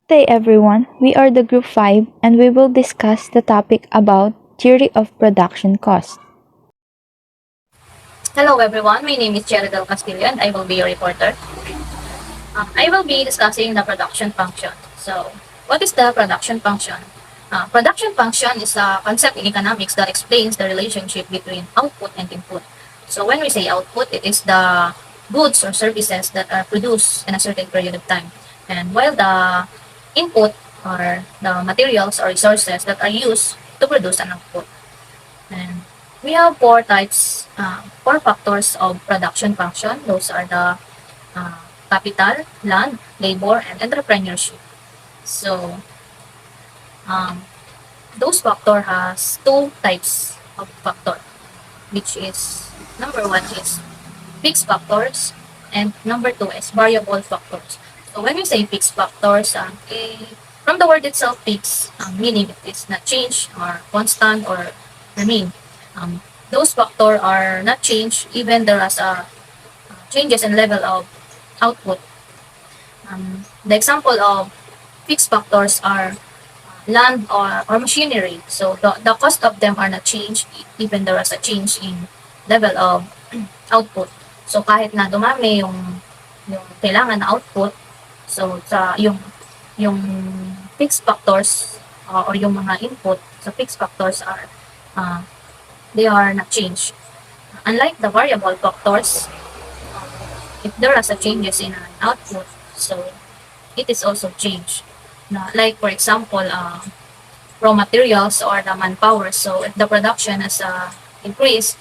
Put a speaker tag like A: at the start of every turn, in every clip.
A: Good day everyone, we are the Group 5 and we will discuss the topic about theory of production cost.
B: Hello everyone, my name is Jared Del Castillo and I will be your reporter. I will be discussing the production function. So, what is the production function? Production function is a concept in economics that explains the relationship between output and input. So, when we say output, it is the goods or services that are produced in a certain period of time. And while the input are the materials or resources that are used to produce an output. And we have four factors of production function. Those are the uh, capital, land, labor, and entrepreneurship. So, um, those factor has two types of factor, which is number one is fixed factors, and number two is variable factors. So when we say fixed factors, from the word itself, fixed, meaning it is not change or constant or remain. Um, those factors are not change even there is changes in level of output. The example of fixed factors are land or machinery. So the cost of them are not changed even there is a change in level of output. So kahit na dumami yung kailangan na output, so sa yung fixed factors or yung mga input sa fixed factors are uh, they are not changed. Unlike the variable factors, if there are some changes in an output, so it is also changed. Like for example, raw materials or the manpower. So if the production has increased,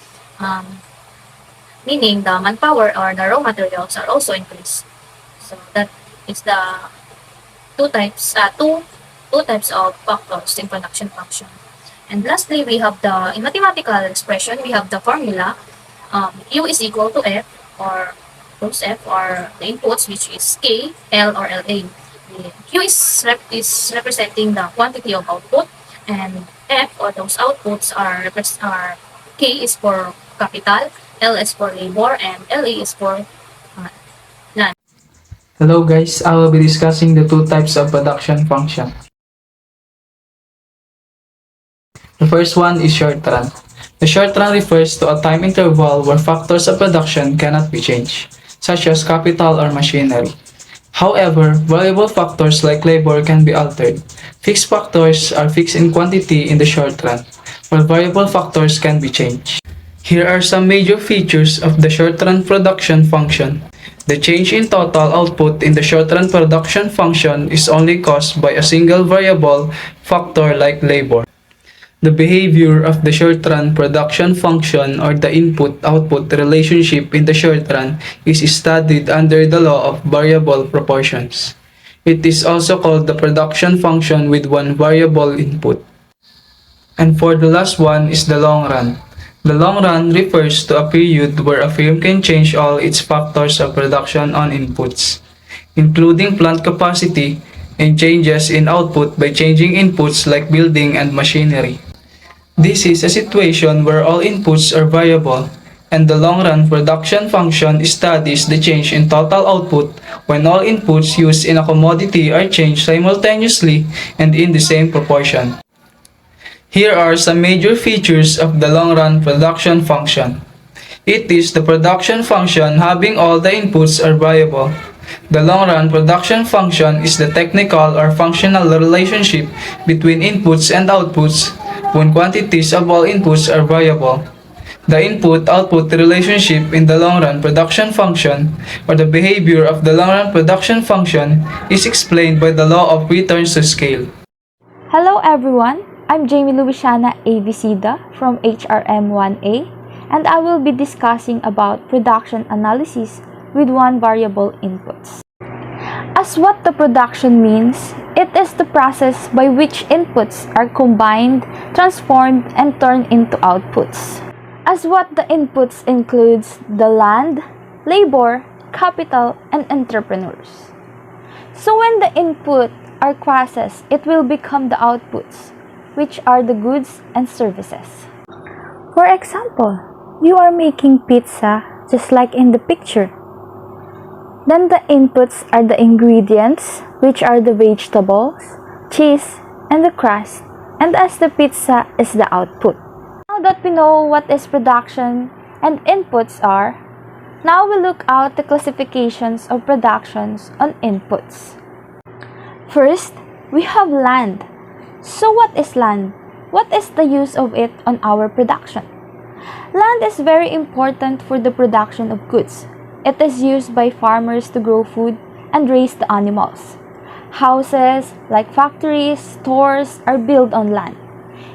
B: meaning the manpower or the raw materials are also increased. So that is the two types of factors in production function. And lastly, we have in mathematical expression, we have the formula U is equal to F, or those F are the inputs, which is K, L, or LA. Q is representing the quantity of output, and F or those outputs are K is for capital, L is for labor, and LA is for land.
C: Hello guys, I will be discussing the two types of production function. The first one is short run. The short run refers to a time interval where factors of production cannot be changed, such as capital or machinery. However, variable factors like labor can be altered. Fixed factors are fixed in quantity in the short run, while variable factors can be changed. Here are some major features of the short-run production function. The change in total output in the short-run production function is only caused by a single variable factor like labor. The behavior of the short-run production function or the input-output relationship in the short run is studied under the law of variable proportions. It is also called the production function with one variable input. And for the last one is the long run. The long run refers to a period where a firm can change all its factors of production on inputs, including plant capacity and changes in output by changing inputs like building and machinery. This is a situation where all inputs are variable, and the long-run production function studies the change in total output when all inputs used in a commodity are changed simultaneously and in the same proportion. Here are some major features of the long-run production function. It is the production function having all the inputs are variable. The long-run production function is the technical or functional relationship between inputs and outputs when quantities of all inputs are variable. The input-output relationship in the long-run production function, or the behavior of the long-run production function, is explained by the law of returns to scale.
A: Hello everyone, I'm Jamie Luisiana Avicida from HRM 1A and I will be discussing about production analysis with one variable inputs. As what the production means, it is the process by which inputs are combined, transformed, and turned into outputs. As what the inputs includes the land, labor, capital, and entrepreneurs. So when the input are processed, it will become the outputs, which are the goods and services. For example, you are making pizza just like in the picture. Then the inputs are the ingredients, which are the vegetables, cheese, and the crust, and as the pizza is the output. Now that we know what is production and inputs are, now we look at the classifications of productions on inputs. First, we have land. So what is land? What is the use of it on our production? Land is very important for the production of goods. It is used by farmers to grow food and raise the animals. Houses, like factories, stores, are built on land.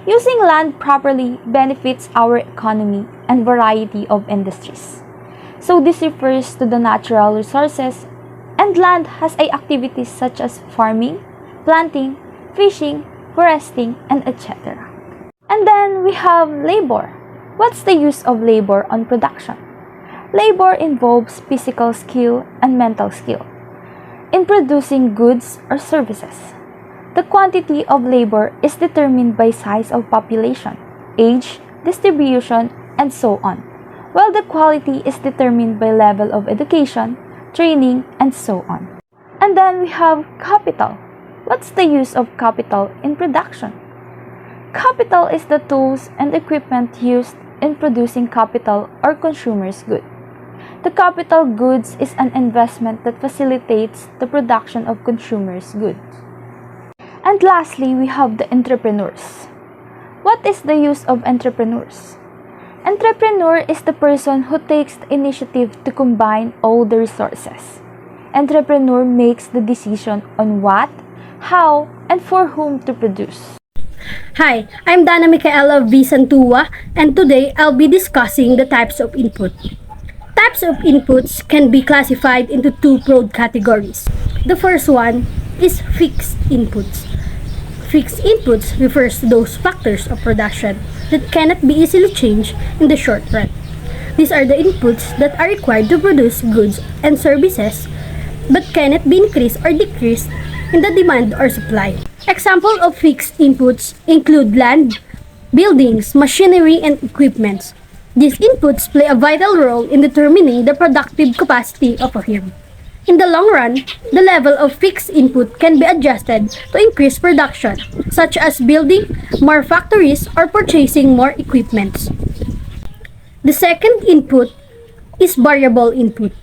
A: Using land properly benefits our economy and variety of industries. So this refers to the natural resources, and land has activities such as farming, planting, fishing, foresting, and etc. And then we have labor. What's the use of labor on production? Labor involves physical skill and mental skill in producing goods or services. The quantity of labor is determined by size of population, age, distribution, and so on, while the quality is determined by level of education, training, and so on. And then we have capital. What's the use of capital in production? Capital is the tools and equipment used in producing capital or consumer's good. The capital goods is an investment that facilitates the production of consumers' goods. And lastly, we have the entrepreneurs. What is the use of entrepreneurs? Entrepreneur is the person who takes the initiative to combine all the resources. Entrepreneur makes the decision on what, how, and for whom to produce.
D: Hi, I'm Dana Micaela V. Santua, and today I'll be discussing the types of input. Types of inputs can be classified into two broad categories. The first one is fixed inputs. Fixed inputs refers to those factors of production that cannot be easily changed in the short run. These are the inputs that are required to produce goods and services but cannot be increased or decreased in the demand or supply. Examples of fixed inputs include land, buildings, machinery, and equipment. These inputs play a vital role in determining the productive capacity of a firm. In the long run, the level of fixed input can be adjusted to increase production, such as building more factories or purchasing more equipment. The second input is variable input.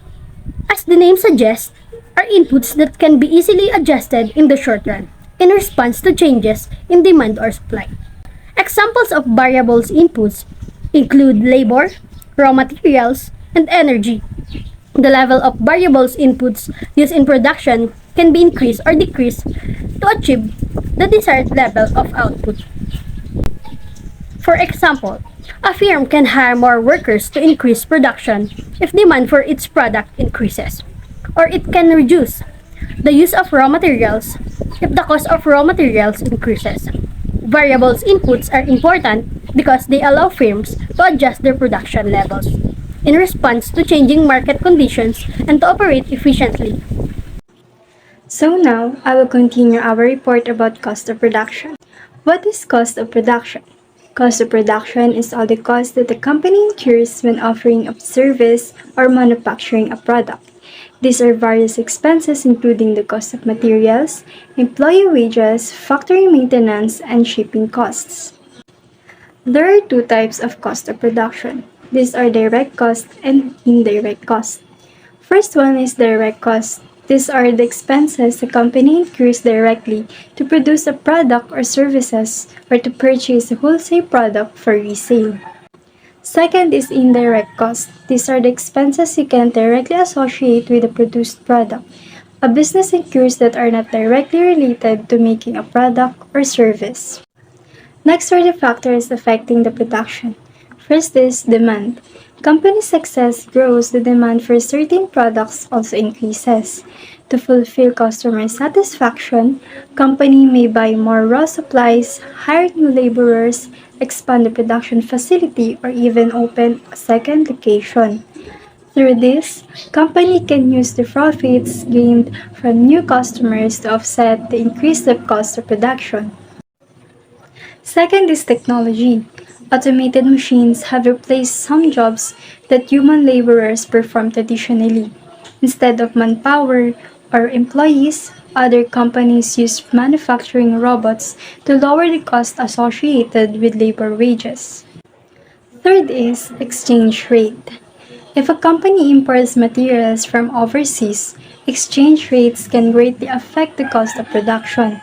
D: As the name suggests, are inputs that can be easily adjusted in the short run in response to changes in demand or supply. Examples of variables inputs include labor, raw materials, and energy. The level of variables inputs used in production can be increased or decreased to achieve the desired level of output. For example, a firm can hire more workers to increase production if demand for its product increases, or it can reduce the use of raw materials if the cost of raw materials increases. Variables inputs are important because they allow firms to adjust their production levels in response to changing market conditions and to operate efficiently.
E: So now, I will continue our report about cost of production. What is cost of production? Cost of production is all the cost that the company incurs when offering a service or manufacturing a product. These are various expenses including the cost of materials, employee wages, factory maintenance, and shipping costs. There are two types of cost of production. These are direct cost and indirect cost. First one is direct cost. These are the expenses the company incurs directly to produce a product or services or to purchase a wholesale product for resale. Second is indirect cost. These are the expenses you can directly associate with the produced product. A business incurs that are not directly related to making a product or service. Next are the factors affecting the production. First is demand. Company success grows, the demand for certain products also increases. To fulfill customer satisfaction, company may buy more raw supplies, hire new laborers, expand the production facility, or even open a second location. Through this, company can use the profits gained from new customers to offset the increase of cost of production. Second is technology. Automated machines have replaced some jobs that human laborers perform traditionally. Instead of manpower or employees, other companies use manufacturing robots to lower the cost associated with labor wages. Third is exchange rate. If a company imports materials from overseas, exchange rates can greatly affect the cost of production.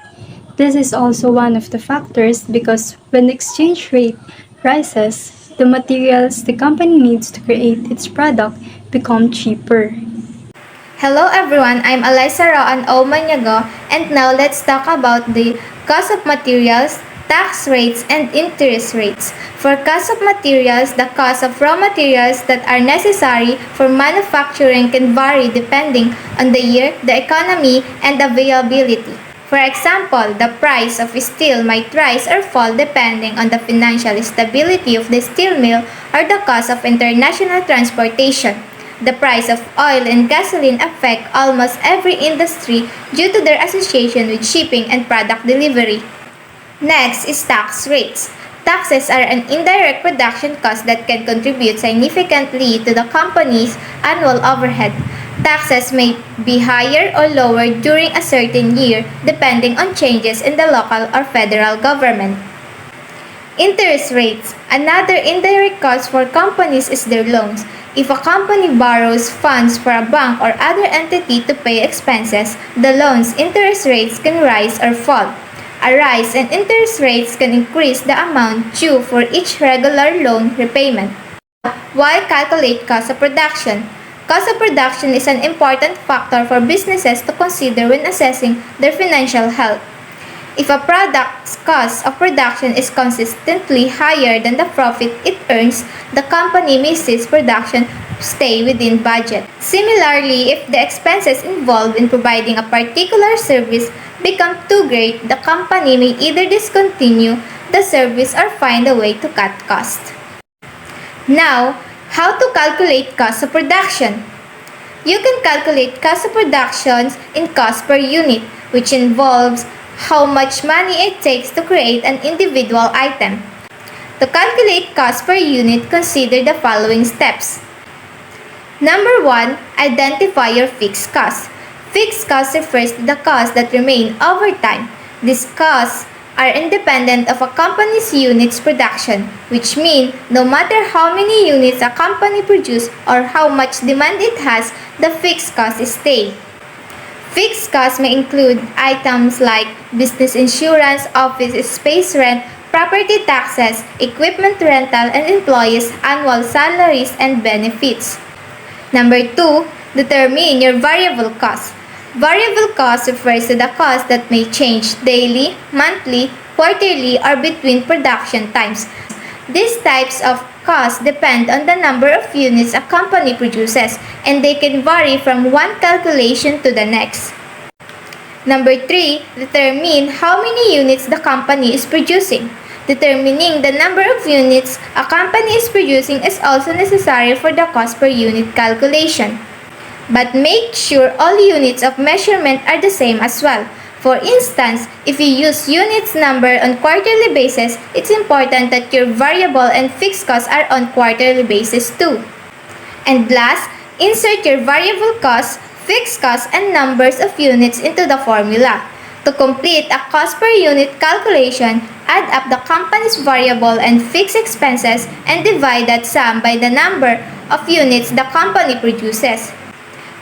E: This is also one of the factors because when the exchange rate rises, the materials the company needs to create its product become cheaper.
F: Hello everyone, I'm Alyssa Roan Omanyago, and now let's talk about the cost of materials, tax rates, and interest rates. For cost of materials, the cost of raw materials that are necessary for manufacturing can vary depending on the year, the economy, and availability. For example, the price of steel might rise or fall depending on the financial stability of the steel mill or the cost of international transportation. The price of oil and gasoline affect almost every industry due to their association with shipping and product delivery. Next is tax rates. Taxes are an indirect production cost that can contribute significantly to the company's annual overhead. Taxes may be higher or lower during a certain year depending on changes in the local or federal government. Interest rates. Another indirect cost for companies is their loans. If a company borrows funds for a bank or other entity to pay expenses, the loan's interest rates can rise or fall. A rise in interest rates can increase the amount due for each regular loan repayment. Why calculate cost of production? Cost of production is an important factor for businesses to consider when assessing their financial health. If a product's cost of production is consistently higher than the profit it earns, the company may cease production to stay within budget. Similarly, if the expenses involved in providing a particular service become too great, the company may either discontinue the service or find a way to cut costs. Now, how to calculate cost of production? You can calculate cost of production in cost per unit, which involves how much money it takes to create an individual item. To calculate cost per unit, consider the following steps. Number 1. Identify your fixed costs. Fixed cost refers to the costs that remain over time. These costs are independent of a company's units production, which mean no matter how many units a company produces or how much demand it has, the fixed cost stays. Fixed costs may include items like business insurance, office space rent, property taxes, equipment rental, and employees' annual salaries and benefits. Number 2, determine your variable cost. Variable cost refers to the cost that may change daily, monthly, quarterly, or between production times. These types of costs depend on the number of units a company produces, and they can vary from one calculation to the next. Number 3, determine how many units the company is producing. Determining the number of units a company is producing is also necessary for the cost per unit calculation. But make sure all units of measurement are the same as well. For instance, if you use units number on quarterly basis, it's important that your variable and fixed costs are on quarterly basis too. And last, insert your variable costs, fixed costs, and numbers of units into the formula. To complete a cost per unit calculation, add up the company's variable and fixed expenses and divide that sum by the number of units the company produces.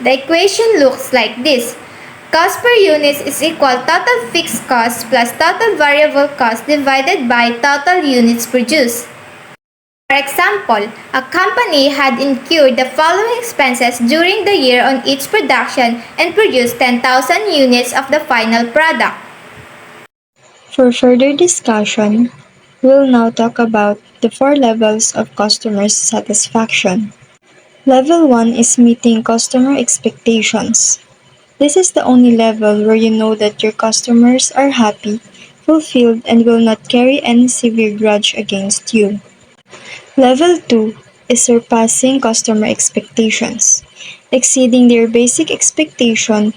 F: The equation looks like this. Cost per unit is equal total fixed cost plus total variable cost divided by total units produced. For example, a company had incurred the following expenses during the year on each production and produced 10,000 units of the final product.
E: For further discussion, we'll now talk about the 4 levels of customer satisfaction. Level 1 is meeting customer expectations. This is the only level where you know that your customers are happy, fulfilled, and will not carry any severe grudge against you. Level 2 is surpassing customer expectations. Exceeding their basic expectation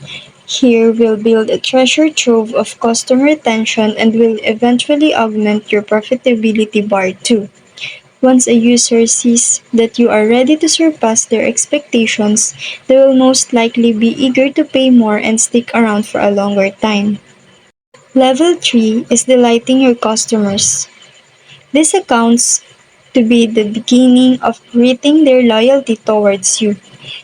E: here will build a treasure trove of customer retention and will eventually augment your profitability bar too. Once a user sees that you are ready to surpass their expectations, they will most likely be eager to pay more and stick around for a longer time. Level 3 is delighting your customers. This accounts to be the beginning of greeting their loyalty towards you.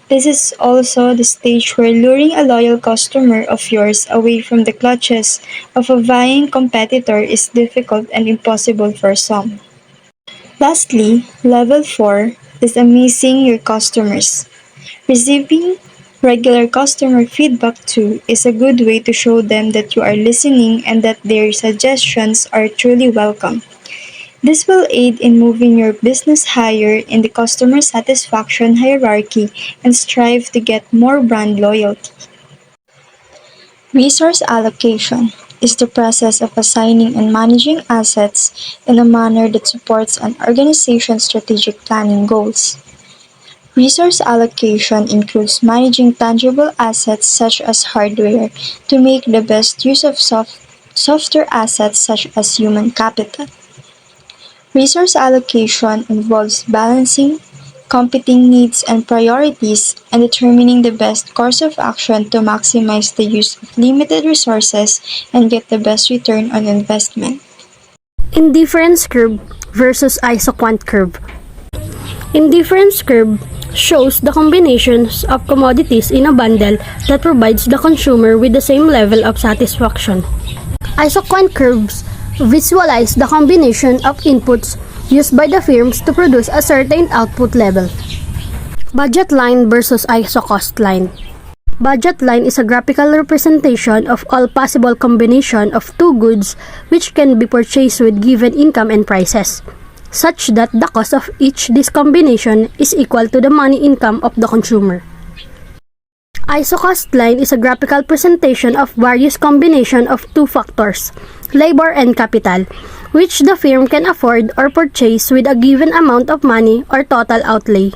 E: This is also the stage where luring a loyal customer of yours away from the clutches of a vying competitor is difficult and impossible for some. Lastly, level 4 is amazing your customers. Receiving regular customer feedback too is a good way to show them that you are listening and that their suggestions are truly welcome. This will aid in moving your business higher in the customer satisfaction hierarchy and strive to get more brand loyalty. Resource allocation is the process of assigning and managing assets in a manner that supports an organization's strategic planning goals. Resource allocation includes managing tangible assets such as hardware to make the best use of softer assets such as human capital. Resource allocation involves balancing competing needs and priorities and determining the best course of action to maximize the use of limited resources and get the best return on investment.
D: Indifference curve versus isoquant curve. Indifference curve shows the combinations of commodities in a bundle that provides the consumer with the same level of satisfaction. Isoquant curves visualize the combination of inputs used by the firms to produce a certain output level. Budget line versus isocost line. Budget line is a graphical representation of all possible combination of two goods which can be purchased with given income and prices, such that the cost of each this combination is equal to the money income of the consumer. Isocost line is a graphical presentation of various combination of two factors, labor and capital, which the firm can afford or purchase with a given amount of money or total outlay.